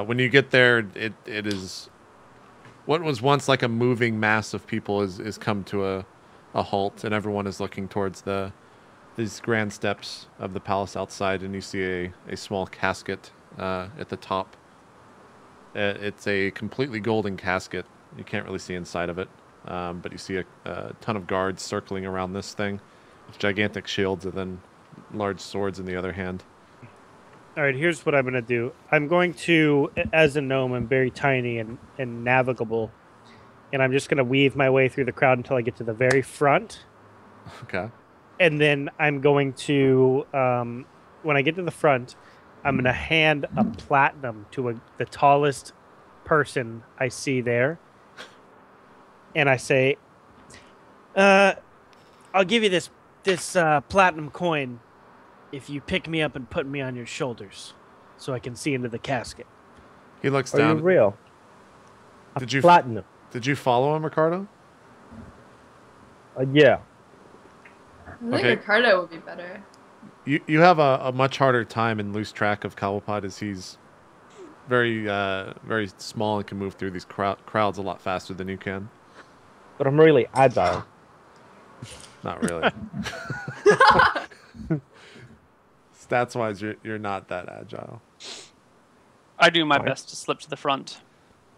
When you get there, it is what was once like a moving mass of people is come to a halt, and everyone is looking towards these grand steps of the palace outside, and you see a small casket at the top. It's a completely golden casket. You can't really see inside of it, but you see a ton of guards circling around this thing with gigantic shields and then large swords in the other hand. All right, here's what I'm going to do. I'm going to, as a gnome, I'm very tiny and navigable, and I'm just going to weave my way through the crowd until I get to the very front. Okay. And then I'm going to, when I get to the front, I'm going to hand a platinum to the tallest person I see there. And I say, I'll give you this platinum coin if you pick me up and put me on your shoulders so I can see into the casket. He looks down. Are you real? Platinum. Did you follow him, Ricardo? Yeah. I think Ricardo would be better. You have a much harder time and lose track of Cobblepot as he's very very small and can move through these crowds a lot faster than you can. But I'm really agile. Not really. Stats-wise, you're not that agile. I do my best to slip to the front.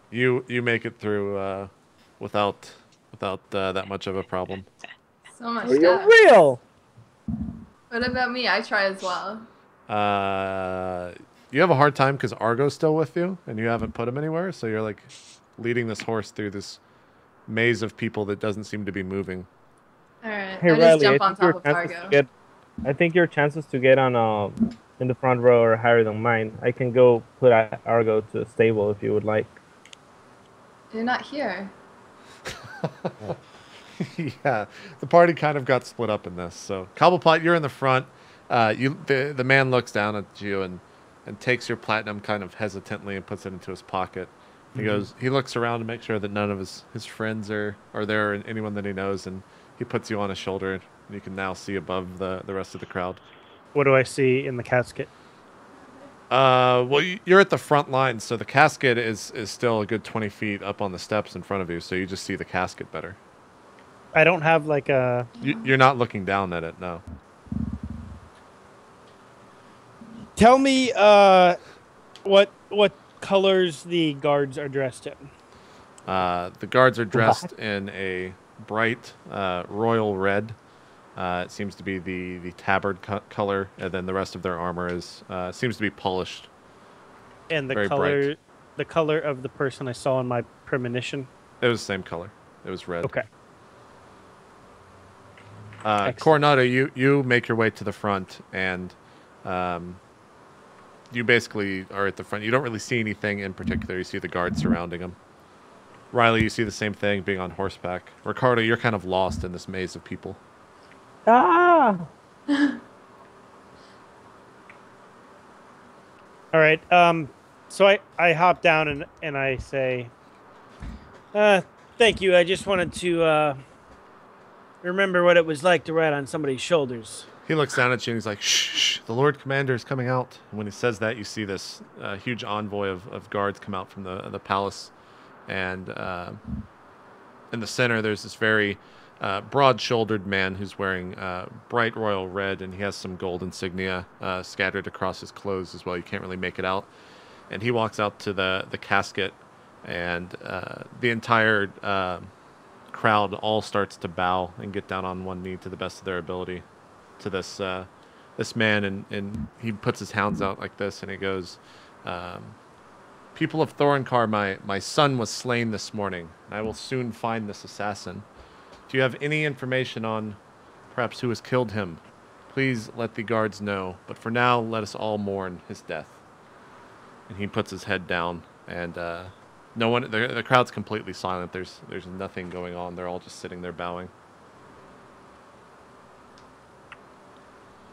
You make it through without that much of a problem. So much. Are you real? What about me? I try as well. You have a hard time because Argo's still with you, and you haven't put him anywhere. So you're like leading this horse through this maze of people that doesn't seem to be moving. All right. Hey, I just Riley, jump on top of Argo. I think your chances to get on in the front row are higher than mine. I can go put Argo to a stable if you would like. You're not here. Yeah, the party kind of got split up in this. So Cobblepot, you're in the front. The man looks down at you and takes your platinum kind of hesitantly and puts it into his pocket. He goes. He looks around to make sure that none of his friends are there, and anyone that he knows, and he puts you on his shoulder, and you can now see above the rest of the crowd. What do I see in the casket? Well, you're at the front line, so the casket is still a good 20 feet up on the steps in front of you, so you just see the casket better. I don't have like a... You're not looking down at it, no. Tell me what colors the guards are dressed in. The guards are dressed in a bright royal red. It seems to be the tabard color, and then the rest of their armor is seems to be polished. And the bright. color of the person I saw in my premonition. It was the same color. It was red. Okay. Coronado, you make your way to the front, and you basically are at the front. You don't really see anything in particular. You see the guards surrounding him. Riley, you see the same thing, being on horseback. Ricardo, you're kind of lost in this maze of people. Ah! All right. So I hop down and I say, thank you. I just wanted to remember what it was like to ride on somebody's shoulders. He looks down at you and he's like, shh, the Lord Commander is coming out. And when he says that, you see this huge envoy of guards come out from the palace. And in the center, there's this very broad-shouldered man who's wearing bright royal red, and he has some gold insignia scattered across his clothes as well. You can't really make it out. And he walks out to the casket, and the entire crowd all starts to bow and get down on one knee to the best of their ability to this man, and he puts his hands out like this, and he goes, people of Thorenkar, my son was slain this morning, and I will soon find this assassin. Do you have any information on perhaps who has killed him? Please let the guards know, but for now, let us all mourn his death. And he puts his head down, and no one. The crowd's completely silent. There's nothing going on. They're all just sitting there bowing.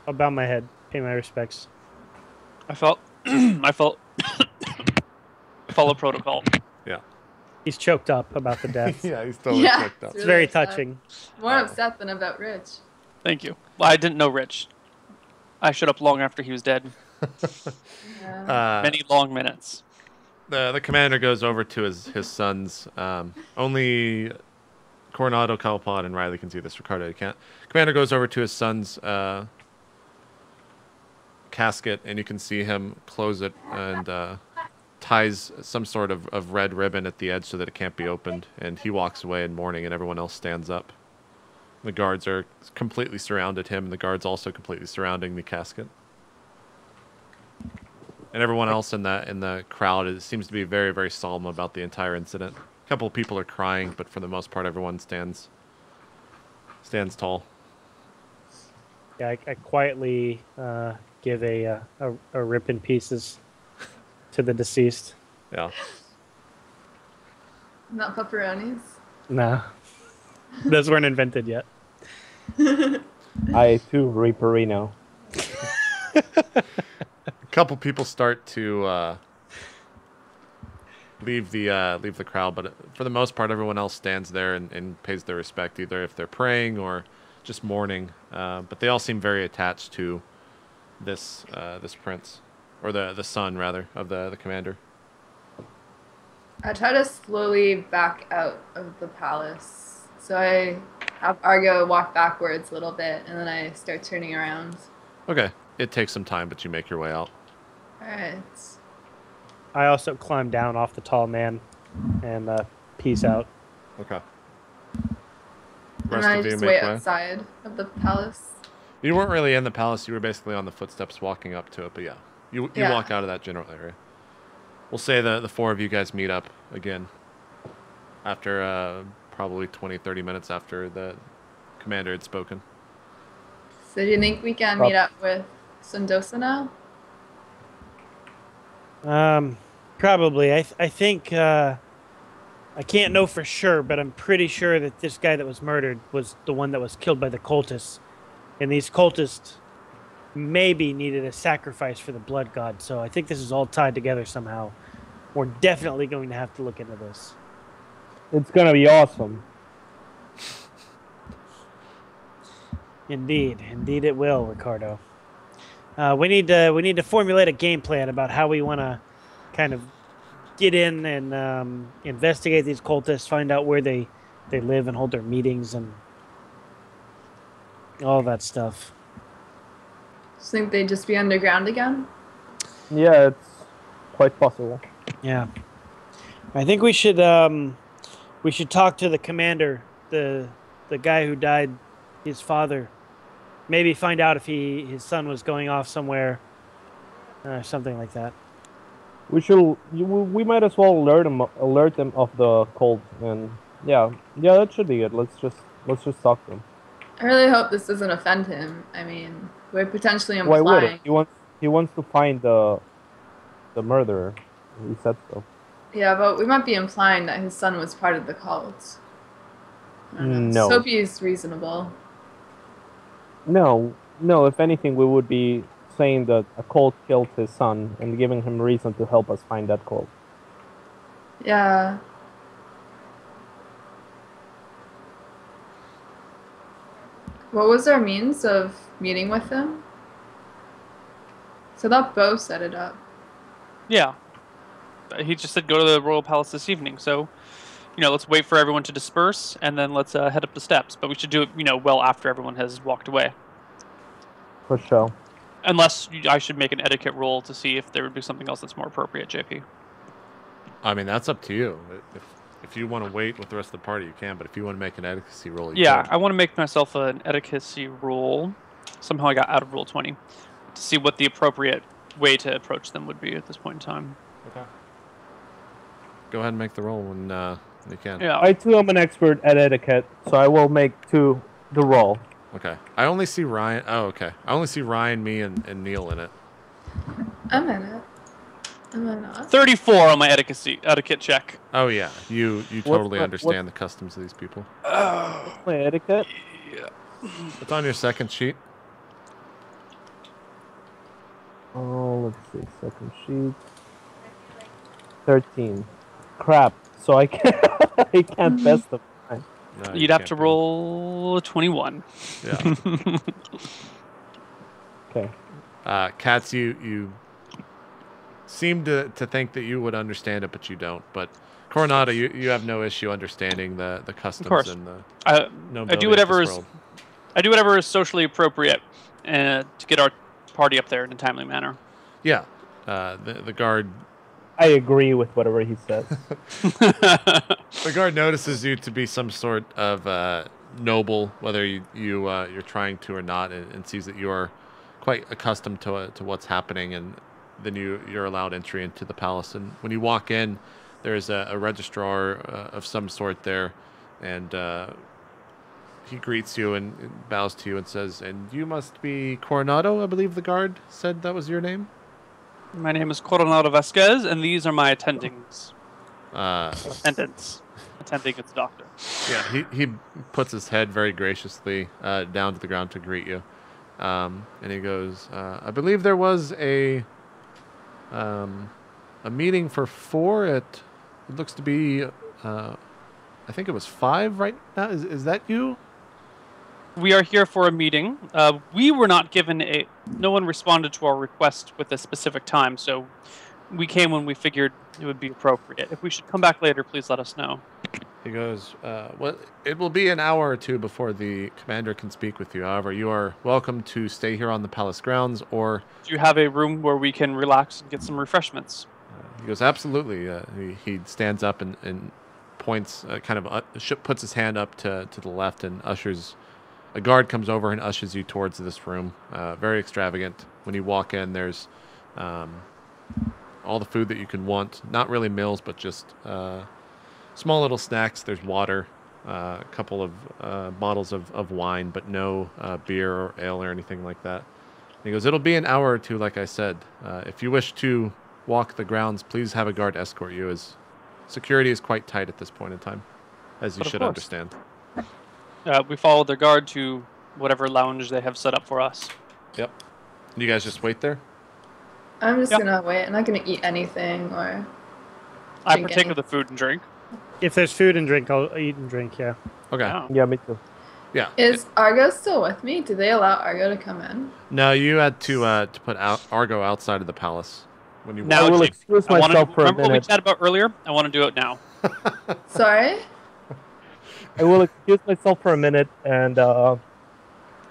I'll bow my head, pay my respects. I follow protocol. Yeah. He's choked up about the death. Yeah, he's totally choked up. It's very touching. More upset than about Rich. Thank you. Well, I didn't know Rich. I showed up long after he was dead. Yeah. Many long minutes. the commander goes over to his sons. Only Coronado, Calpod, and Riley can see this. Ricardo, you can't. Commander goes over to his son's casket, and you can see him close it and ties some sort of red ribbon at the edge so that it can't be opened. And he walks away in mourning, and everyone else stands up. The guards are completely surrounded him, and the guards also completely surrounding the casket. And everyone else in the crowd seems to be very, very solemn about the entire incident. A couple of people are crying, but for the most part, everyone stands tall. Yeah, I quietly give a rip in pieces to the deceased. Yeah. Not pepperonis. No, those weren't invented yet. I too Reaperino. A couple people start to leave the crowd, but for the most part, everyone else stands there and pays their respect, either if they're praying or just mourning. But they all seem very attached to this prince, or the son rather of the commander. I try to slowly back out of the palace, so I have Argo walk backwards a little bit, and then I start turning around. Okay, it takes some time, but you make your way out. All right. I also climb down off the tall man and peace out. Okay. And I just wait outside of the palace. You weren't really in the palace. You were basically on the footsteps walking up to it. But yeah, you walk out of that general area. We'll say the four of you guys meet up again after probably 20, 30 minutes after the commander had spoken. So do you think we can meet up with Sendosa now? Probably. I think I can't know for sure, but I'm pretty sure that this guy that was murdered was the one that was killed by the cultists, and these cultists maybe needed a sacrifice for the blood god. So I think this is all tied together somehow. We're definitely going to have to look into this. It's gonna be awesome. Indeed it will, Ricardo. We need to formulate a game plan about how we want to kind of get in and investigate these cultists, find out where they live and hold their meetings and all that stuff. Do you think they'd just be underground again? Yeah, it's quite possible. Yeah, I think we should talk to the commander, the guy who died, his father. Maybe find out if his son was going off somewhere, something like that. We might as well alert them of the cult, and yeah, that should be good. Let's just talk to him. I really hope this doesn't offend him. I mean, we're potentially implying. Why would it? He wants to find the murderer. He said so. Yeah, but we might be implying that his son was part of the cult. No. Soapy is reasonable. No. If anything, we would be saying that a cult killed his son and giving him reason to help us find that cult. Yeah. What was our means of meeting with him? So that Bo set it up. Yeah. He just said go to the royal palace this evening. So, let's wait for everyone to disperse, and then let's head up the steps. But we should do it, well after everyone has walked away. For sure. Unless I should make an etiquette roll to see if there would be something else that's more appropriate, JP. I mean, that's up to you. If you want to wait with the rest of the party, you can. But if you want to make an etiquette roll, you can. I want to make myself an etiquette roll. Somehow I got out of roll 20 to see what the appropriate way to approach them would be at this point in time. Okay. Go ahead and make the roll when you can. Yeah. I too am an expert at etiquette, so I will make the roll. Okay. I only see Ryan. Oh, okay. I only see Ryan, me, and Neil in it. I'm in it. I'm in it. 34 on my etiquette check. Oh yeah, you totally understand the customs of these people. My etiquette? Yeah. It's on your second sheet. Oh, let's see. Second sheet. 13. Crap. So I can't best them. No, You'd have to roll 21. Yeah. Okay. Katz, you seem to think that you would understand it, but you don't. But Coronado, you have no issue understanding the customs course. and the I nobility do whatever of this is world. I do whatever is socially appropriate to get our party up there in a timely manner. Yeah, the guard. I agree with whatever he says. The guard notices you to be some sort of noble, whether you're trying to or not, and sees that you are quite accustomed to what's happening, and then you're allowed entry into the palace. And when you walk in, there's a registrar of some sort there, and he greets you and bows to you and says, "And you must be Coronado, I believe the guard said that was your name." My name is Coronado Vasquez, and these are my attendants. Attending its doctor. Yeah, he puts his head very graciously down to the ground to greet you. And he goes, I believe there was a meeting for 4 at, it looks to be, I think it was 5 right now. Is that you? We are here for a meeting. We were not given no one responded to our request with a specific time, so we came when we figured it would be appropriate. If we should come back later, please let us know. He goes, well, it will be an hour or two before the commander can speak with you. However, you are welcome to stay here on the palace grounds, or... Do you have a room where we can relax and get some refreshments? He goes, absolutely. He stands up and points, puts his hand up to the left and ushers... A guard comes over and ushers you towards this room. Very extravagant. When you walk in, there's all the food that you can want. Not really meals, but just small little snacks. There's water, a couple of bottles of wine, but no beer or ale or anything like that. And he goes, it'll be an hour or two, like I said. If you wish to walk the grounds, please have a guard escort you, as security is quite tight at this point in time, as you should understand. We followed their guard to whatever lounge they have set up for us. Yep. You guys just wait there? I'm just gonna wait. I'm not gonna eat anything or. I partake of the food and drink. If there's food and drink, I'll eat and drink. Yeah. Okay. Yeah. Yeah, me too. Yeah. Is Argo still with me? Did they allow Argo to come in? No, you had to put Argo outside of the palace when you. Now, I will excuse myself for a remember what we minute. chatted about earlier? I want to do it now. Sorry? I will excuse myself for a minute and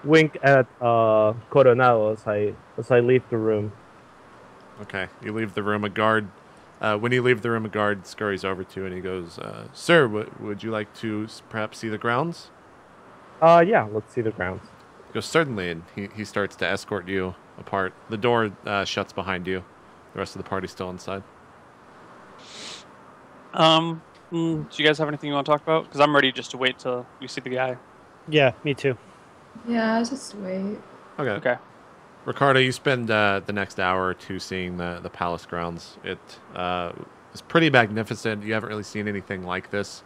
wink at Coronado as I leave the room. Okay, you leave the room. A guard. When you leave the room, a guard scurries over to you and he goes, "Sir, would you like to perhaps see the grounds?" Yeah, let's see the grounds. He goes, "Certainly," and he starts to escort you apart. The door shuts behind you. The rest of the party's still inside. Do you guys have anything you want to talk about? Because I'm ready just to wait till we see the guy. Yeah, me too. Yeah, just wait. Okay. Ricardo, you spend the next hour or two seeing the palace grounds. It is pretty magnificent. You haven't really seen anything like this.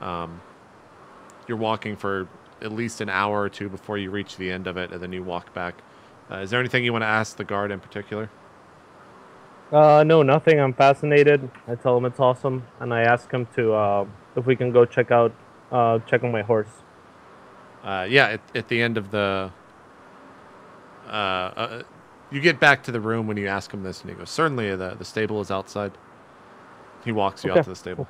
You're walking for at least an hour or two before you reach the end of it, and then you walk back. Is there anything you want to ask the guard in particular? No, nothing. I'm fascinated. I tell him it's awesome, and I ask him to if we can go check on my horse. Yeah, at the end of the... you get back to the room when you ask him this, and he goes, certainly, the stable is outside. He walks you out to the stable.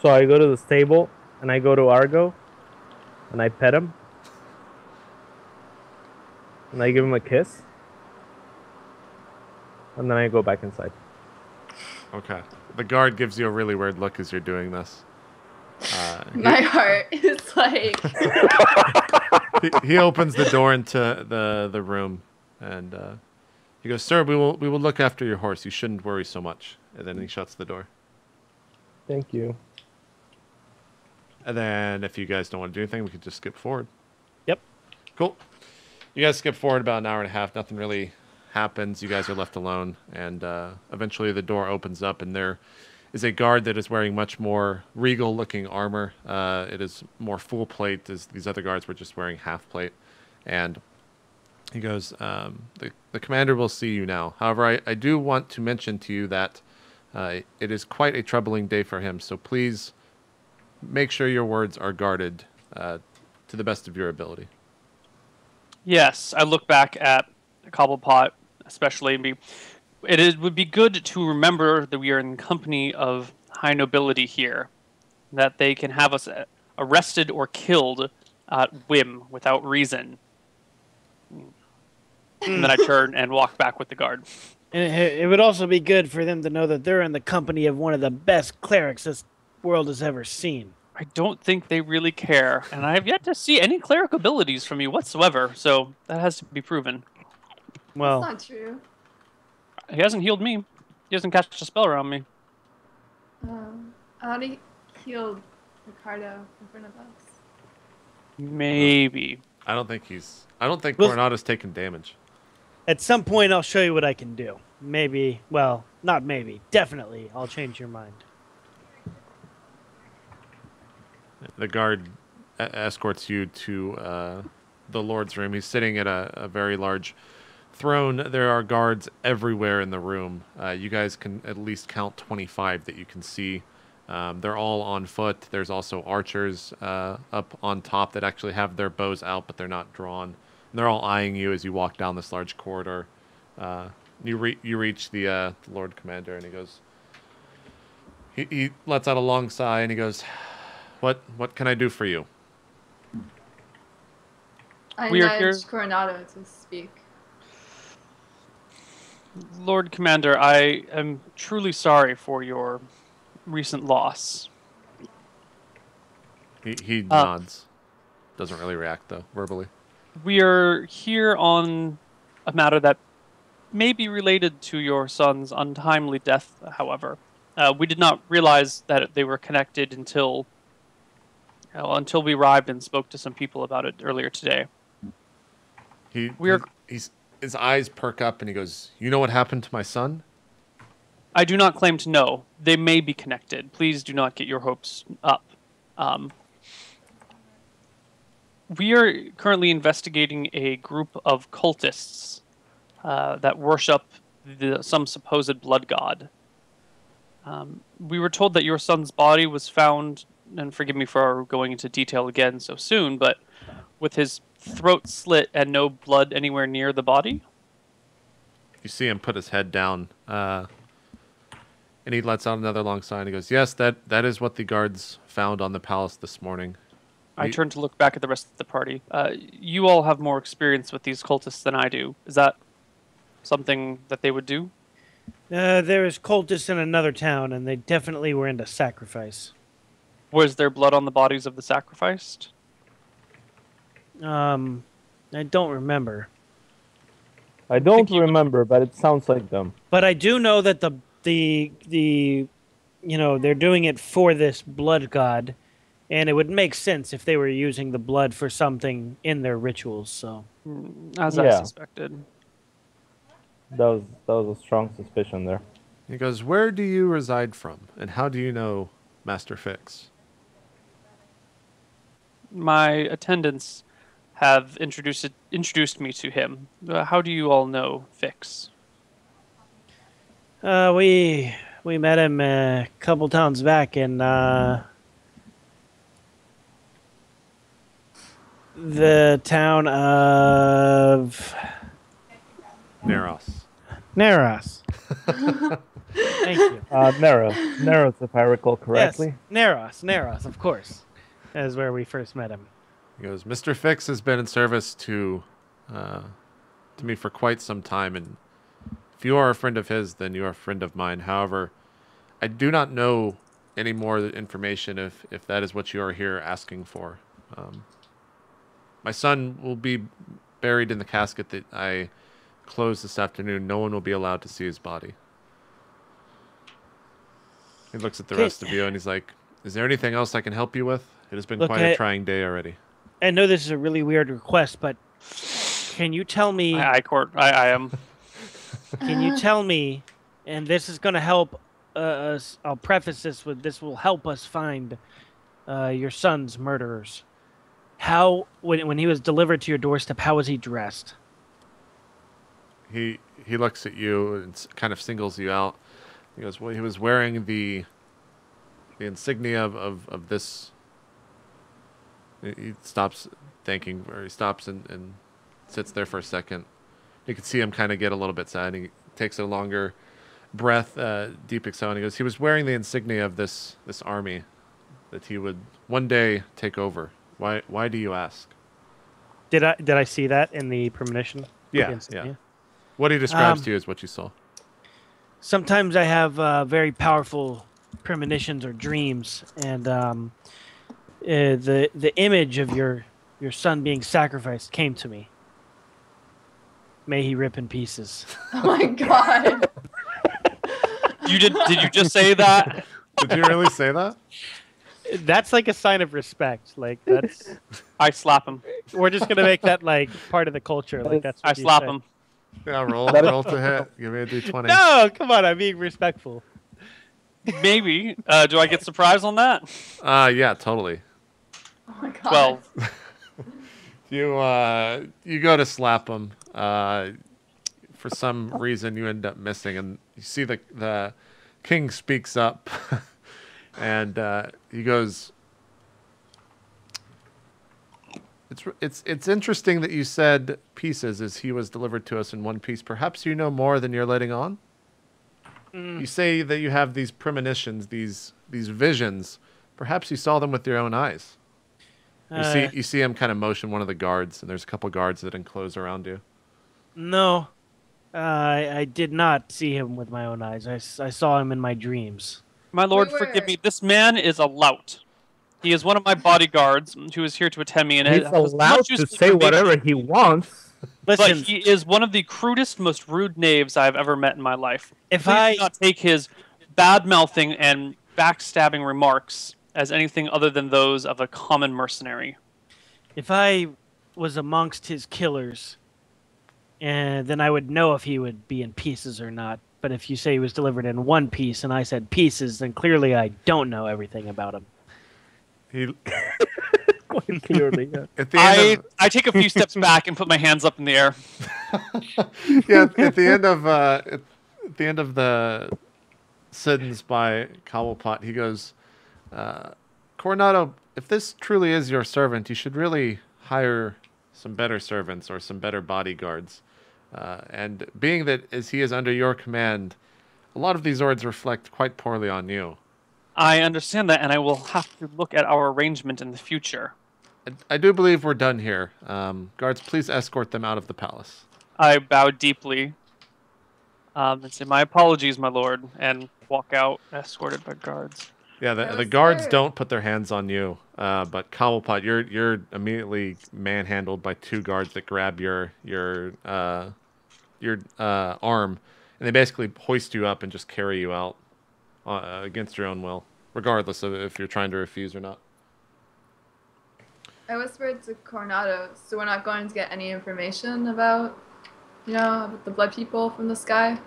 So I go to the stable, and I go to Argo, and I pet him, and I give him a kiss, and then I go back inside. Okay. The guard gives you a really weird look as you're doing this. My heart is like... he opens the door into the room, and he goes, "Sir, we will look after your horse. You shouldn't worry so much." And then he shuts the door. Thank you. And then if you guys don't want to do anything, we could just skip forward. Yep. Cool. You guys skip forward about an hour and a half. Nothing really happens. You guys are left alone, and eventually the door opens up, and there is a guard that is wearing much more regal-looking armor. It is more full plate, as these other guards were just wearing half plate. And he goes, the commander will see you now. However, I do want to mention to you that it is quite a troubling day for him, so please make sure your words are guarded to the best of your ability. Yes, I look back at Cobblepot especially me. Would be good to remember that we are in company of high nobility here, that they can have us arrested or killed at whim without reason. And then I turn and walk back with the guard. And it would also be good for them to know that they're in the company of one of the best clerics this world has ever seen. I don't think they really care, and I have yet to see any cleric abilities from you whatsoever, so that has to be proven. Well, That's not true. He hasn't healed me. He hasn't cast a spell around me. I already healed Ricardo in front of us. Maybe. I don't think Well- Coronato's taken damage. at some point I'll show you what I can do. Maybe, well, not maybe, definitely I'll change your mind. The guard escorts you to the Lord's room. He's sitting at a very large throne. There are guards everywhere in the room. You guys can at least count 25 that you can see. They're all on foot. There's also archers up on top that actually have their bows out, but they're not drawn. And they're all eyeing you as you walk down this large corridor. You reach the Lord Commander, and he goes. He lets out a long sigh, and he goes, "What can I do for you?" I We are here- nudged Coronado to speak. Lord Commander, I am truly sorry for your recent loss. He nods. Doesn't really react, though, verbally. We are here on a matter that may be related to your son's untimely death, however. We did not realize that they were connected until we arrived and spoke to some people about it earlier today. His eyes perk up and he goes, "You know what happened to my son?" I do not claim to know. They may be connected. Please do not get your hopes up. We are currently investigating a group of cultists that worship some supposed blood god. We were told that your son's body was found, and forgive me for going into detail again so soon, but with his throat slit and no blood anywhere near the body. You see him put his head down, and he lets out another long sigh and he goes, "Yes, that is what the guards found on the palace this morning." I turn to look back at the rest of the party. You all have more experience with these cultists than I do. Is that something that they would do? There is cultists in another town, and they definitely were into sacrifice. Was there blood on the bodies of the sacrificed? I don't remember. I don't think you would- remember, but it sounds like them. But I do know that the they're doing it for this blood god, and it would make sense if they were using the blood for something in their rituals. So As I Yeah. suspected. That was a strong suspicion there. He goes, "Where do you reside from, and how do you know Master Fix?" My attendants have introduced me to him. How do you all know Fix? we met him a couple towns back in the town of Neros. Naros. Thank you. Neros, if I recall correctly. Yes, Naros, of course. That is where we first met him. He goes, "Mr. Fix has been in service to me for quite some time, and if you are a friend of his, then you are a friend of mine. However, I do not know any more information if that is what you are here asking for. My son will be buried in the casket that I closed this afternoon. No one will be allowed to see his body." He looks at the rest of you and he's like, "Is there anything else I can help you with? It has been Look, quite a trying day already." I know this is a really weird request, but can you tell me? I am. Can you tell me? And this is going to help us. I'll preface this with this will help us find your son's murderers. How when he was delivered to your doorstep, how was he dressed? He looks at you and kind of singles you out. He goes, "Well, he was wearing the insignia of this." He stops thinking, or he stops and sits there for a second, You can see him kind of get a little bit sad. He takes a longer breath, deep exhale, and he goes, he was wearing the insignia of this army that he would one day take over. Why do you ask? Did I see that in the premonition? Yeah. What he describes to you is what you saw. Sometimes I have very powerful premonitions or dreams, and the image of your son being sacrificed came to me. May he rip in pieces. Oh my god. Did you just say that? Did you really say that? That's like a sign of respect. Like that's. I slap him. We're just gonna make that like part of the culture. Like that's. What I slap him. Yeah, roll to hit. Give me a d20. No, come on. I'm being respectful. Maybe. Do I get surprised on that? Yeah, totally. Oh my god. 12. You go to slap him. For some reason, you end up missing, and you see the king speaks up, and he goes, "It's interesting that you said pieces, as he was delivered to us in one piece. Perhaps you know more than you're letting on. You say that you have these premonitions, these visions. Perhaps you saw them with your own eyes." You see him kind of motion one of the guards, and there's a couple guards that enclose around you. No, I did not see him with my own eyes. I saw him in my dreams. My lord, Wait, forgive me. This man is a lout. He is one of my bodyguards who is here to attend me. And He's allowed to say whatever he wants. Listen, But he is one of the crudest, most rude knaves I've ever met in my life. If Please do not take his bad-mouthing and backstabbing remarks as anything other than those of a common mercenary. if I was amongst his killers, and then I would know if he would be in pieces or not. But if you say he was delivered in one piece, and I said pieces, then clearly I don't know everything about him. He Quite clearly, yeah. at the end of, I take a few steps back and put my hands up in the air. yeah, at the end of the sentence by Cobblepot, he goes, Coronado, if this truly is your servant, you should really hire some better servants or some better bodyguards. And being that as he is under your command, a lot of these orders reflect quite poorly on you. I understand that, and I will have to look at our arrangement in the future. I do believe we're done here. Guards, please escort them out of the palace. I bow deeply and say, my apologies, my lord, and walk out escorted by guards. Yeah, That the was guards fair. don't put their hands on you, but Cobblepot, you're immediately manhandled by two guards that grab your arm, and they basically hoist you up and just carry you out against your own will, regardless of if you're trying to refuse or not. I whispered to Coronado, so we're not going to get any information about, about the blood people from the sky?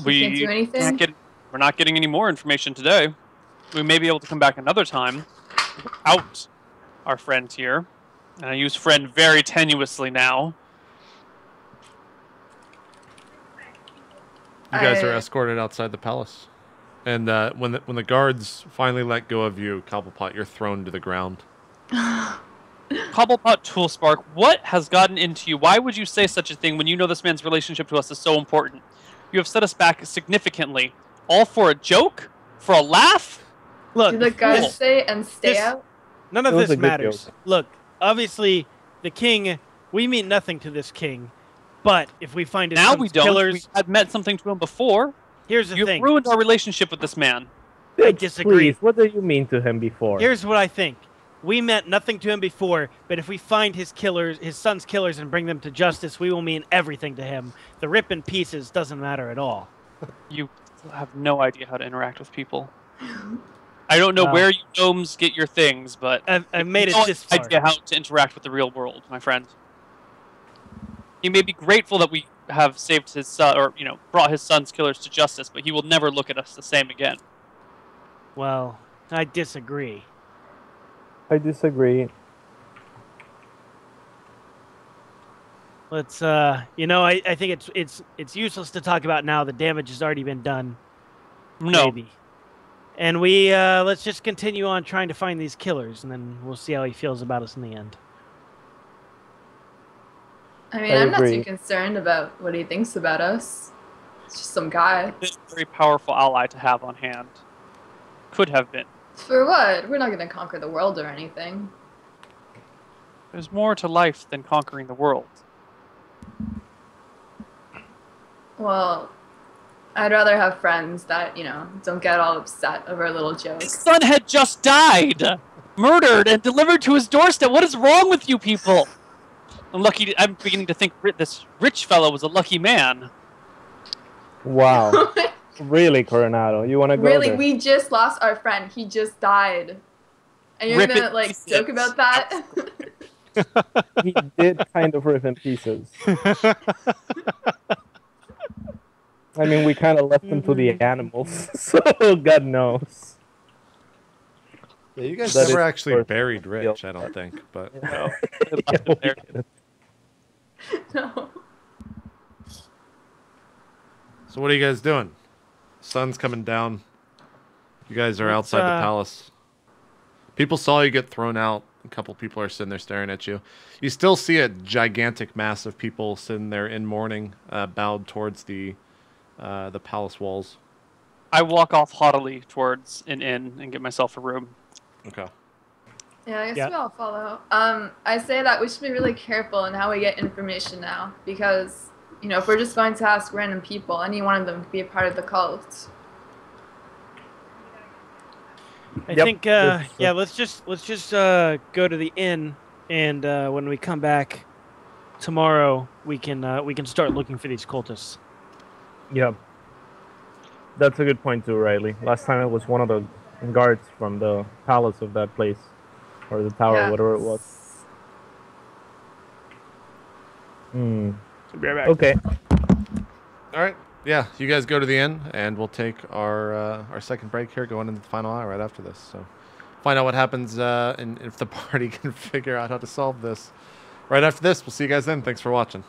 We can't do anything? We're not getting any more information today. We may be able to come back another time without our friend here. And I use friend very tenuously now. You guys are escorted outside the palace, and when the guards finally let go of you, Cobblepot, you're thrown to the ground. Cobblepot Toolspark, what has gotten into you? Why would you say such a thing when you know this man's relationship to us is so important? You have set us back significantly. All for a joke? For a laugh? Look, Did the guys fool. say and stay This- out? none of It was this a good matters. joke. Look, obviously, the king, we mean nothing to this king, but if we find his Now son's we don't. killers, We had meant something to him before. here's the You've thing. ruined our relationship with this man. I disagree. Please, what did you mean to him before? Here's what I think. We meant nothing to him before, but if we find his killers, his son's killers, and bring them to justice, we will mean everything to him. The rip in pieces doesn't matter at all. You have no idea how to interact with people. I don't know Wow. where you gnomes get your things, but I've made it no this far. idea how to interact with the real world, my friend. He may be grateful that we have saved his son, or brought his son's killers to justice, but he will never look at us the same again. Well, I disagree. I disagree. Let's I think it's useless to talk about now. The damage has already been done. No, Maybe. And we let's just continue on trying to find these killers, and then we'll see how he feels about us in the end. I mean, I I'm not agree. too concerned about what he thinks about us. It's just some guy. It's a very powerful ally to have on hand. Could have been. For what? We're not gonna conquer the world or anything. There's more to life than conquering the world. Well, I'd rather have friends that, don't get all upset over a little joke. His son had just died! Murdered and delivered to his doorstep. What is wrong with you people? I'm beginning to think this rich fellow was a lucky man. Wow. Really, Coronado? You want to go Really, there? we just lost our friend. He just died. And you're Rip gonna, in like, pieces. joke about that? He did kind of rip in pieces. I mean, we kind of left him to the animals, so God knows. Yeah, you guys That never is actually worth buried the Rich, deal. I don't think. But No. Yeah, we did. No. so what are you guys doing? Sun's coming down. You guys are outside the palace. People saw you get thrown out. A couple people are sitting there staring at you. You still see a gigantic mass of people sitting there in mourning, bowed towards the palace walls. I walk off haughtily towards an inn and get myself a room. Okay. Yeah, I guess Yeah. we all follow. I say that we should be really careful in how we get information now, because, if we're just going to ask random people, any one of them could be a part of the cult. I Yep. think That's- let's just go to the inn, and when we come back tomorrow, we can start looking for these cultists. Yeah. That's a good point too, Riley. Last time it was one of the guards from the palace of that place. Or the tower, Yeah. whatever it was. Hmm. Be right back. Okay. All right. Yeah, you guys go to the inn, and we'll take our second break here, going into the final hour right after this. So, find out what happens, and if the party can figure out how to solve this. Right after this, we'll see you guys then. Thanks for watching.